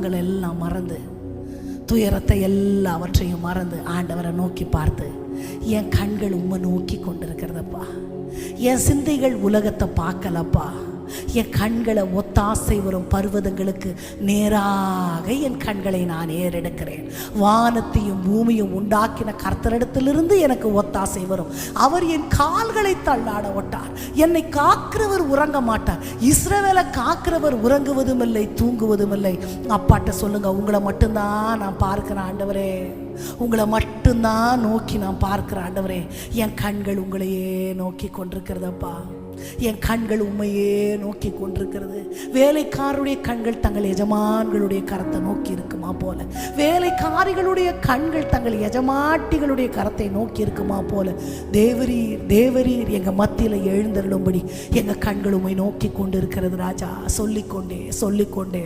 எல்லாம் மறந்து, துயரத்தை எல்லாவற்றையும் மறந்து ஆண்டவரை நோக்கி பார்த்து, என் கண்கள் உம்மை நோக்கி கொண்டிருக்கிறதப்பா. என் சிந்தைகள் உலகத்தை பார்க்கலப்பா. என் கண்களை ஒத்தாசை வரும் பர்வதங்களுக்கு நேராக என் கண்களை நான் ஏறெடுக்கிறேன். வானத்தையும் பூமியும் உண்டாக்கின கர்த்தரிடத்திலிருந்து எனக்கு ஒத்தாசை வரும். அவர் என் கால்களை தள்ளாட ஒட்டார். என்னை காக்கிறவர் உறங்க மாட்டார். இஸ்ரவேலை காக்கிறவர் உறங்குவதும் இல்லை, தூங்குவதும் இல்லை. அப்பாட்ட சொல்லுங்க, உங்களை மட்டும்தான் நான் பார்க்கிறேன் ஆண்டவரே, உங்களை மட்டும்தான் நோக்கி நான் பார்க்கிறேன் ஆண்டவரே. என் கண்கள் உங்களையே நோக்கி கொண்டிருக்கிறதப்பா. என் கண்கள் உண்மையே நோக்கி கொண்டிருக்கிறது. வேலைக்காரருடைய கண்கள் தங்கள் எஜமான்களுடைய கரத்தை நோக்கி இருக்குமா போல, வேலைக்காரிகளுடைய கண்கள் தங்கள் எஜமாட்டிகளுடைய கரத்தை நோக்கி இருக்குமா போல, தேவரீர் தேவரீர் எங்க மத்தியில் எழுந்தருளும்படி எங்க கண்கள் உண்மை நோக்கி கொண்டிருக்கிறது ராஜா. சொல்லிக்கொண்டே